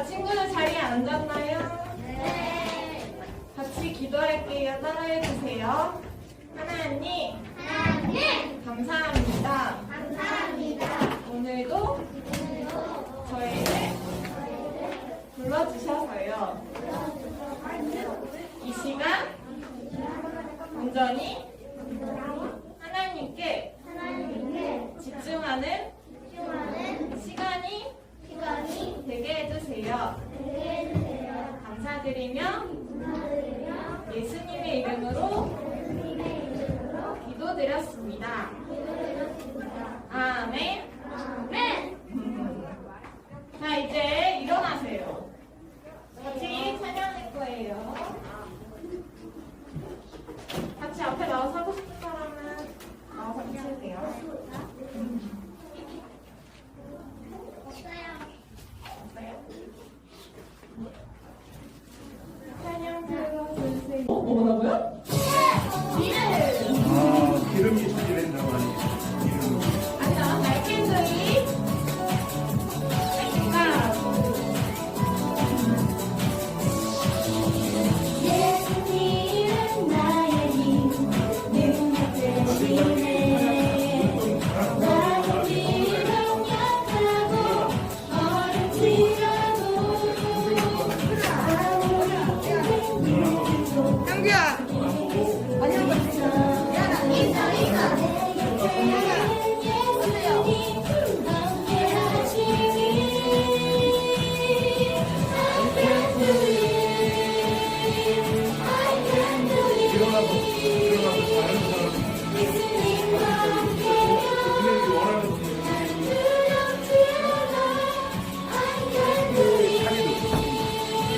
친구들 자리에 앉았나요? 네. 같이 기도할게요. 따라해 주세요. 하나님, 감사합니다. 감사합니다. 오늘도 저희를 불러주셔서요. 이 시간 온전히 하나님께 집중하는 시간이 되게 해주세요. 감사드리며 예수님의 이름으로 기도드렸습니다. 아멘. 자, 이제 일어나세요. 같이 찬양할 거예요. 같이 앞에 나와서 하고 싶은 사람은 나와서 하실게요. 찬양 불러주세요. 뭐라고요? 기름이 소지된다고 하니 기름. 아니요, 날캔들이 하나, 예수님은 나의 힘, 능력 되시네. 나도 비록 약하고 어렵지라도 형규야, 일어나서 다른 사람 분명히 원하는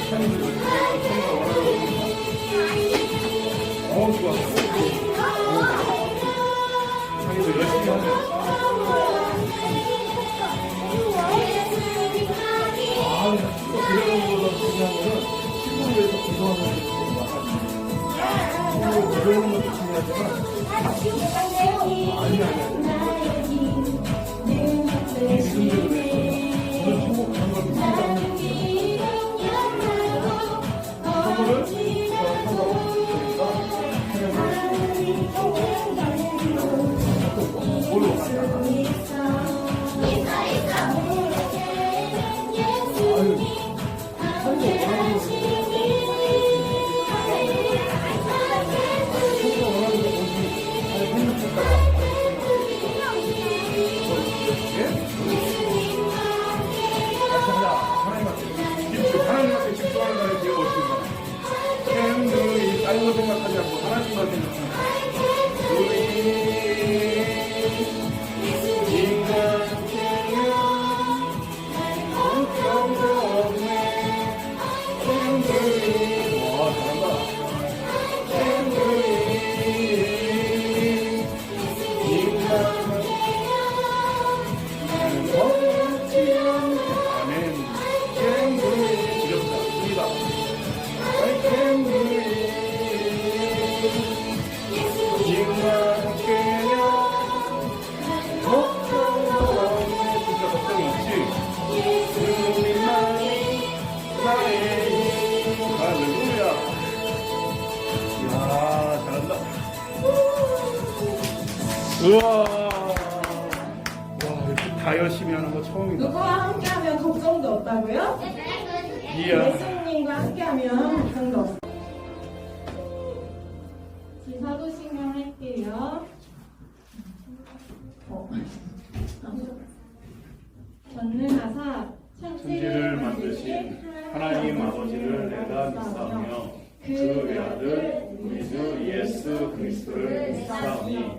찬이도 찬이가 원하는 좋아. 찬이도 열심히 하면 그런 거보다 중요한 거는 친구를 위해서 기도하는 게 좋은 것 같아요. 친구를 기도하는 것도 중요하지만 믿음대로 내 오늘 행복한 걸 믿는다는 선물을 한다고 그러니까 뭘로 가냐. 하나님한테 집중하는 거는 되게 멋집니다. 캔들이 다른 거 생각하지 않고 하나님만 생각하는 와, 잘한다. 아멘. 이렇습니다. I can believe. 입만 깨면 걱정도 없네. 진짜 걱정이 없지. 주님만이 나의 힘. 할렐루야. 이야, 잘한다. 우와. 와, 이렇게 다 열심히 하는 거 처음이다. 누구와 함께하면 걱정도 없다고요? 이야. 예수님과 함께하면 걱정도 없어요. 기사도신경 할게요. 전능하사 천지를 만드신 하나님 아버지를 내가 믿사오며 그 외아들 우리 주 예수 그리스도를 믿사오니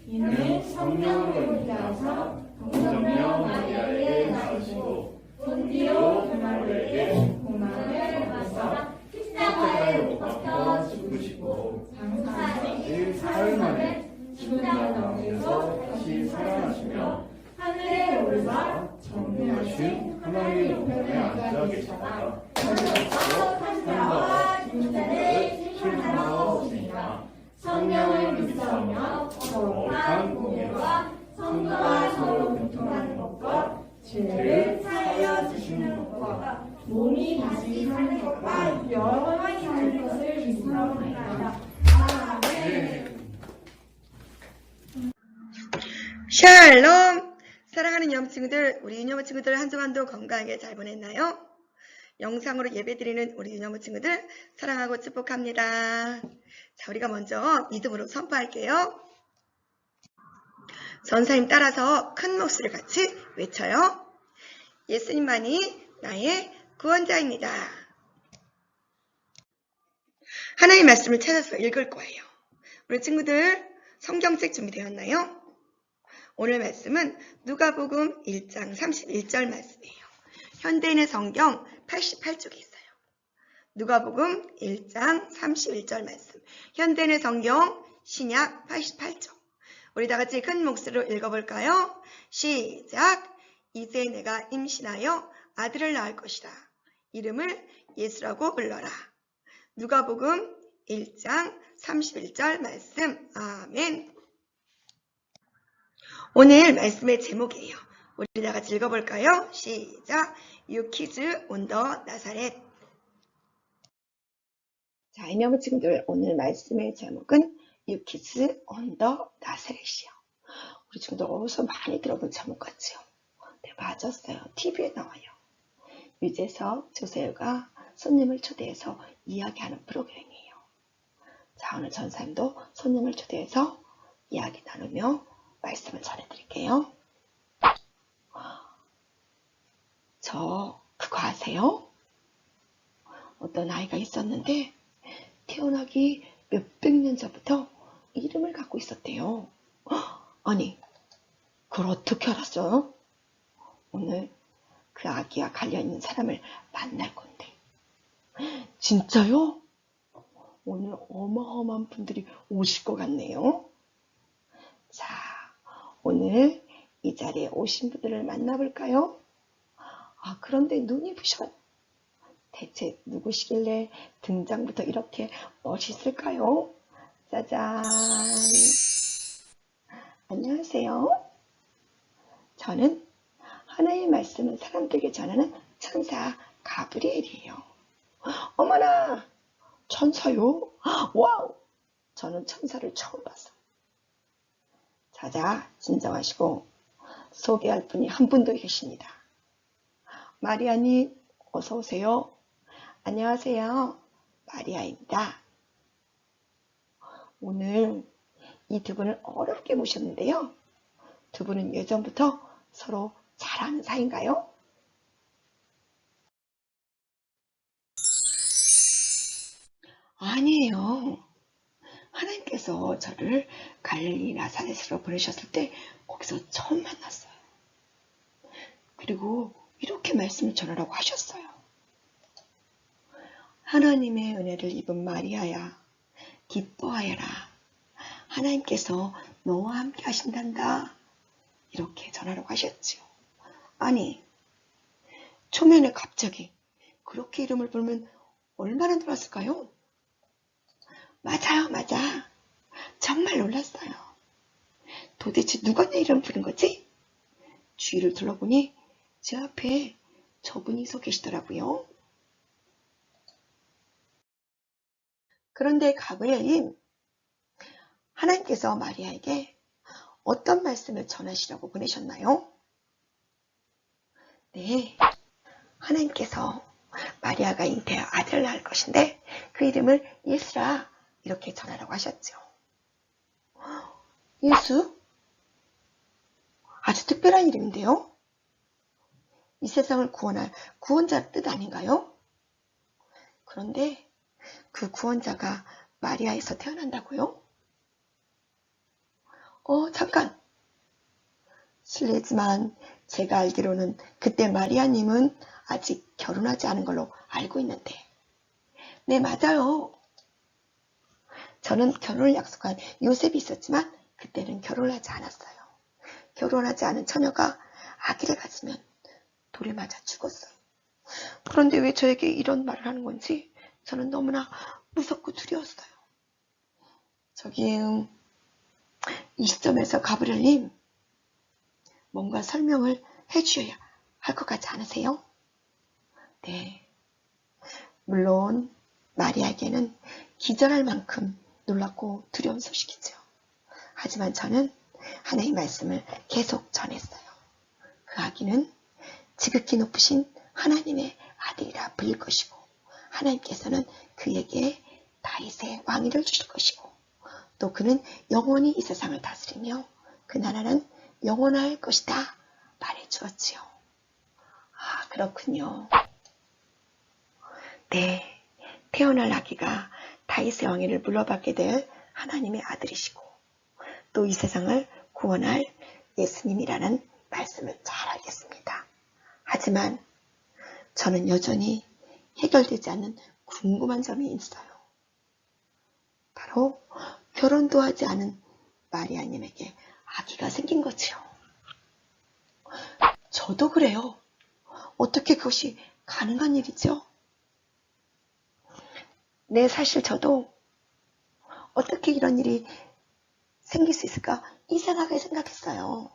이는 성령으로 인하사 동정녀 마리아에게 낳으시고 본디오 빌라도에게 고난을 받으사 십자가에 못 박혀 죽으시고 장사하신 사흘 만에 죽은 가운데서 다시 살아나시며 하늘에 올라 정죄하신 하나님의 우편에 앉아 계시다가 산자와 인자를 실천하러 오시니라. 성령을 믿사오며 거룩한 공예와 성도와 서로 교통하는 것과 죄를 사하여 주시는 것과 몸이 다시 사는 것과 영원히 살 것을 믿사옵나이다. 아멘. 샬롬! 사랑하는 유년 친구들, 우리 유년 친구들 한 주간도 건강하게 잘 보냈나요? 영상으로 예배드리는 우리 유년 친구들 사랑하고 축복합니다. 자, 우리가 먼저 믿음으로 선포할게요. 전사님 따라서 큰 목소리를 같이 외쳐요. 예수님만이 나의 구원자입니다. 하나님의 말씀을 찾아서 읽을 거예요. 우리 친구들 성경책 준비되었나요? 오늘 말씀은 누가복음 1장 31절 말씀이에요. 현대인의 성경 88쪽에 있어요. 누가복음 1장 31절 말씀. 현대인의 성경 신약 88쪽. 우리 다 같이 큰 목소리로 읽어볼까요? 시작! 이제 내가 임신하여 아들을 낳을 것이다. 이름을 예수라고 불러라. 누가복음 1장 31절 말씀. 아멘. 오늘 말씀의 제목이에요. 우리 다 같이 읽어볼까요? 시작! You kids on the Nazareth. 자, 이녀부 친구들, 오늘 말씀의 제목은 You kids on the Nazareth이요. 우리 친구들 어디서 많이 들어본 제목 같지요? 네, 맞았어요. TV에 나와요. 유재석, 조세호가 손님을 초대해서 이야기하는 프로그램이에요. 자, 오늘 전사님도 손님을 초대해서 이야기 나누며 말씀을 전해드릴게요. 저 그거 아세요? 어떤 아이가 있었는데 태어나기 몇백 년 전부터 이름을 갖고 있었대요. 아니, 그걸 어떻게 알았어요? 오늘 그 아기와 관련 있는 사람을 만날 건데. 진짜요? 오늘 어마어마한 분들이 오실 것 같네요. 자, 오늘 이 자리에 오신 분들을 만나볼까요? 아, 그런데 눈이 부셔요. 대체 누구시길래 등장부터 이렇게 멋있을까요? 짜잔! 안녕하세요. 저는 하나님의 말씀을 사람들에게 전하는 천사 가브리엘이에요. 어머나! 천사요? 와우! 저는 천사를 처음 봤어요. 자자, 진정하시고 소개할 분이 한 분 더 계십니다. 마리아님, 어서 오세요. 안녕하세요. 마리아입니다. 오늘 이 두 분을 어렵게 모셨는데요. 두 분은 예전부터 서로 잘 아는 사이인가요? 아니에요. 하나님께서 저를 갈릴리 나사렛으로 보내셨을 때 거기서 처음 만났어요. 그리고 이렇게 말씀을 전하라고 하셨어요. 하나님의 은혜를 입은 마리아야, 기뻐하여라. 하나님께서 너와 함께 하신단다. 이렇게 전하라고 하셨지요. 아니, 초면에 갑자기 그렇게 이름을 부르면 얼마나 놀랐을까요? 맞아요, 맞아. 정말 놀랐어요. 도대체 누가 내 이름 부른 거지? 주위를 둘러보니 제 앞에 저분이 서 계시더라고요. 그런데 가브리엘님, 하나님께서 마리아에게 어떤 말씀을 전하시라고 보내셨나요? 네, 하나님께서 마리아가 잉태하여 아들을 낳을 것인데 그 이름을 예수라 이렇게 전하라고 하셨죠. 예수? 아주 특별한 이름인데요. 이 세상을 구원할 구원자 뜻 아닌가요? 그런데 그 구원자가 마리아에서 태어난다고요? 잠깐. 실례지만 제가 알기로는 그때 마리아님은 아직 결혼하지 않은 걸로 알고 있는데. 네, 맞아요. 저는 결혼을 약속한 요셉이 있었지만 그때는 결혼을 하지 않았어요. 결혼하지 않은 처녀가 아기를 가지면 돌에 맞아 죽었어요. 그런데 왜 저에게 이런 말을 하는 건지 저는 너무나 무섭고 두려웠어요. 저기 이 시점에서 가브리엘님 뭔가 설명을 해주셔야 할 것 같지 않으세요? 네. 물론 마리아에게는 기절할 만큼 놀랍고 두려운 소식이죠. 하지만 저는 하나님의 말씀을 계속 전했어요. 그 아기는 지극히 높으신 하나님의 아들이라 불릴 것이고 하나님께서는 그에게 다윗의 왕위를 주실 것이고 또 그는 영원히 이 세상을 다스리며 그 나라는 영원할 것이다 말해주었지요. 아, 그렇군요. 네, 태어날 아기가 다윗의 왕위를 물러받게 될 하나님의 아들이시고 또 이 세상을 구원할 예수님이라는 말씀을 잘 알겠습니다. 하지만 저는 여전히 해결되지 않는 궁금한 점이 있어요. 바로 결혼도 하지 않은 마리아님에게 아기가 생긴 거지요. 저도 그래요. 어떻게 그것이 가능한 일이죠? 네, 사실 저도 어떻게 이런 일이 생길 수 있을까 이상하게 생각했어요.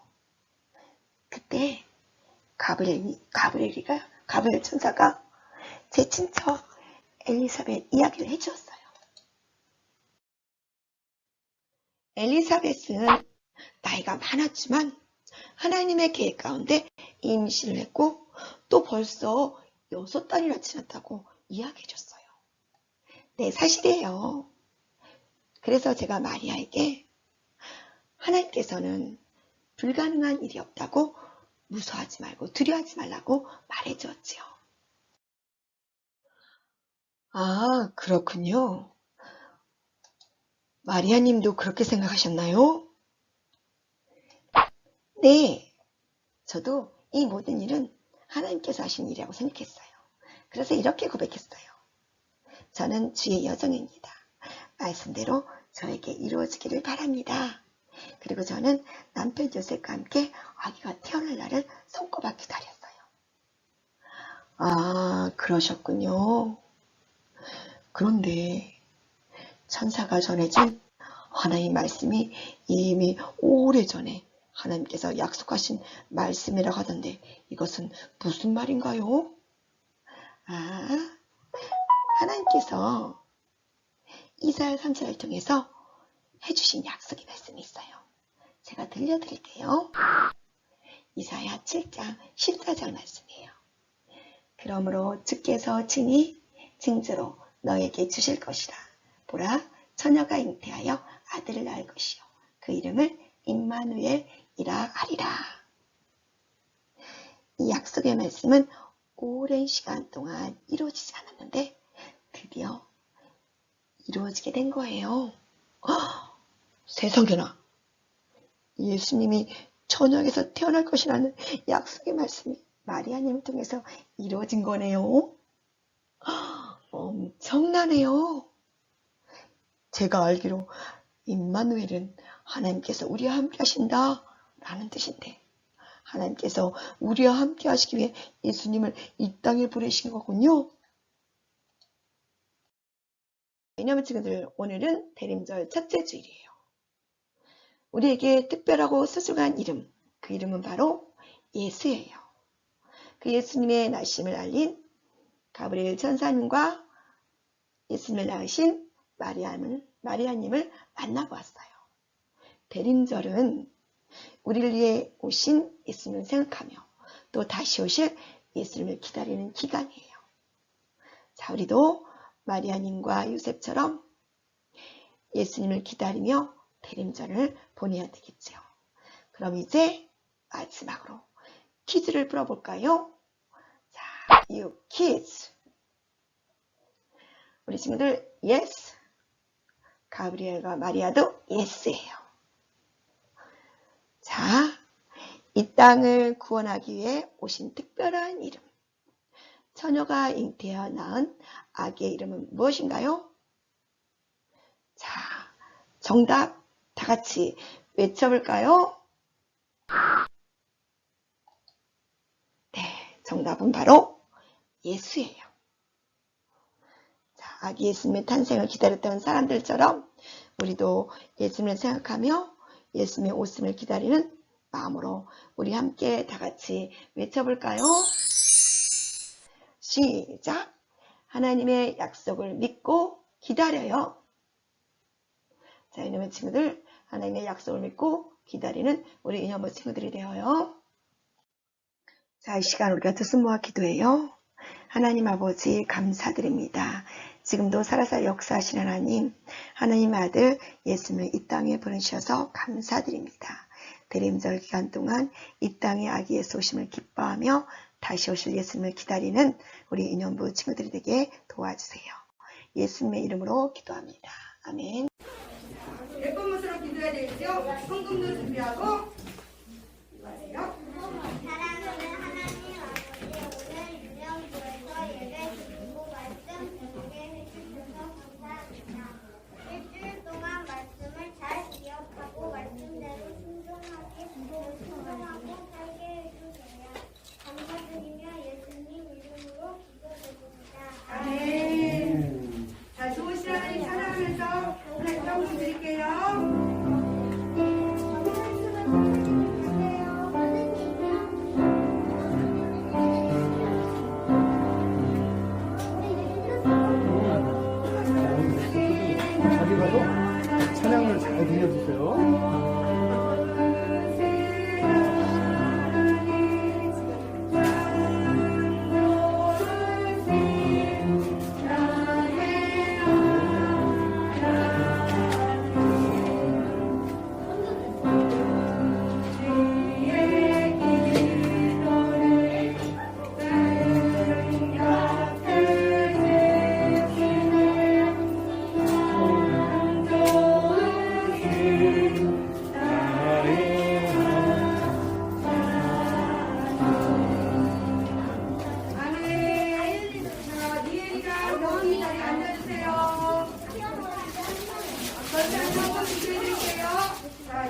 그때 가브리엘 천사가 제 친척 엘리사벳 이야기를 해주었어요. 엘리사벳은 나이가 많았지만 하나님의 계획 가운데 임신을 했고 또 벌써 6달이나 지났다고 이야기해줬어요. 네, 사실이에요. 그래서 제가 마리아에게 하나님께서는 불가능한 일이 없다고 무서워하지 말고 두려워하지 말라고 말해주었지요. 아, 그렇군요. 마리아님도 그렇게 생각하셨나요? 네, 저도 이 모든 일은 하나님께서 하신 일이라고 생각했어요. 그래서 이렇게 고백했어요. 저는 주의 여정입니다. 말씀대로 저에게 이루어지기를 바랍니다. 그리고 저는 남편 요셉과 함께 아기가 태어날 날을 손꼽아 기다렸어요. 아, 그러셨군요. 그런데 천사가 전해준 하나님의 말씀이 이미 오래전에 하나님께서 약속하신 말씀이라고 하던데 이것은 무슨 말인가요? 아, 하나님께서 이사야 선지자를 통해서 해주신 약속의 말씀이 있어요. 제가 들려드릴게요. 이사야 7장 14절 말씀이에요. 그러므로 주께서 친히 징조로 너에게 주실 것이라. 보라, 처녀가 잉태하여 아들을 낳을 것이요 그 이름을 임마누엘이라 하리라. 이 약속의 말씀은 오랜 시간 동안 이루어지지 않았는데 드디어 이루어지게 된 거예요. 세상에나, 예수님이 처녀에게서 태어날 것이라는 약속의 말씀이 마리아님을 통해서 이루어진 거네요. 엄청나네요. 제가 알기로 임마누엘은 하나님께서 우리와 함께 하신다 라는 뜻인데 하나님께서 우리와 함께 하시기 위해 예수님을 이 땅에 보내신 거군요. 왜냐하면 친구들, 오늘은 대림절 첫째 주일이에요. 우리에게 특별하고 소중한 이름, 그 이름은 바로 예수예요. 그 예수님의 나심을 알린 가브리엘 천사님과 예수님을 낳으신 마리아님을 만나보았어요. 대림절은 우리를 위해 오신 예수님을 생각하며 또 다시 오실 예수님을 기다리는 기간이에요. 자, 우리도 마리아님과 요셉처럼 예수님을 기다리며 대림절을 보내야 되겠죠. 그럼 이제 마지막으로 퀴즈를 풀어볼까요? 자, 퀴즈. 우리 친구들, yes. 가브리엘과 마리아도 yes예요. 자, 이 땅을 구원하기 위해 오신 특별한 이름. 처녀가 잉태하여 낳은 아기의 이름은 무엇인가요? 자, 정답 다 같이 외쳐볼까요? 네, 정답은 바로 예수예요. 자, 아기 예수님의 탄생을 기다렸던 사람들처럼 우리도 예수님을 생각하며 예수님의 오심을 기다리는 마음으로 우리 함께 다 같이 외쳐볼까요? 시작. 하나님의 약속을 믿고 기다려요. 자, 이놈의 친구들, 하나님의 약속을 믿고 기다리는 우리 이념부 친구들이 되어요. 자, 이 시간 우리가 두 손 모아 기도해요. 하나님 아버지 감사드립니다. 지금도 살아서 역사하신 하나님, 하나님의 아들 예수님을 이 땅에 보내주셔서 감사드립니다. 대림절 기간 동안 이 땅에 아기 예수 오심을 기뻐하며 다시 오실 예수님을 기다리는 우리 인연부 친구들이 되게 도와주세요. 예수님의 이름으로 기도합니다. 아멘. 예쁜 모습으로 기도해야 되겠죠? 헌금도 준비하고 기도하세요. 사랑하는 하나님 아버지, 오늘 유령교에서 예배 드리고 말씀 드리게 해주셔서 감사합니다. 일주일 동안 말씀을 잘 기억하고 말씀대로 순종하고 살게 해주세요. 감사드리며 예수님 이름으로 기도드립니다. 아멘. 자, 좋은 시간 하나님 찬양하면서 하나님 평수 드릴게요. 자기 가서 찬양을 잘 들려주세요.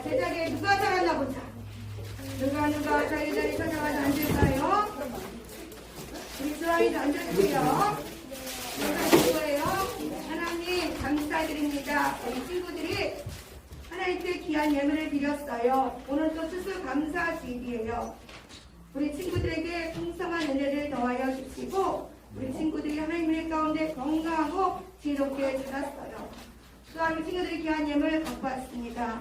제자리에 누가 잘하나 보자. 누가 자기 자리 찾아가서 앉을까요? 우리 수아이도 앉아주세요. 거예요. 하나님 감사드립니다. 우리 친구들이 하나님께 귀한 예물을 드렸어요. 오늘 또 추수 감사 주일이에요. 우리 친구들에게 풍성한 은혜를 더하여 주시고 우리 친구들이 하나님의 가운데 건강하고 지혜롭게 자랐어요. 또한 친구들이 귀한 예물을 갖고 왔습니다.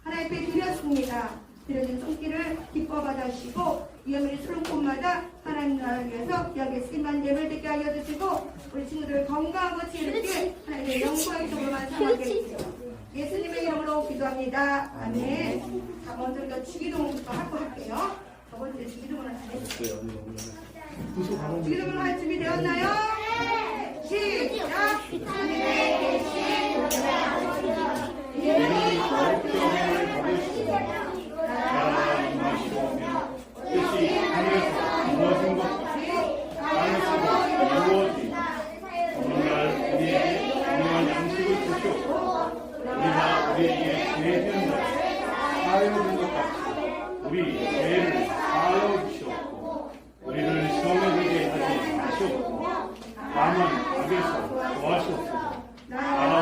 하나님 앞에 드렸습니다. 드려진 손길을 기뻐 받아주시고 예물이 수른 곳마다 하나님 나라를 위해서 귀하게 쓰임한 예물 되게 하여 주시고 우리 친구들 건강하고 지혜롭게 하나님의 영광의 도로만 삼하게 해주세요. 예수님의 이름으로 기도합니다. 아멘. 자, 먼저 우리가 주기도문부터 하고 할게요. 저번주에 주기도문을 안 했어요. 주기도문 할 준비 되었나요? 시작! 뜻이 하늘에서 무너진 것같이 땅에서도 이루어지 오늘날 우리에게 분명한 양식을 주시옵고 우리가 우리에게 죄지은 것 사하여 준 것 같이 우리 죄를 사하여 주시옵고 우리를 시험에 들게 하지 마시옵고 다만 악에서 구하시옵소서. 나라와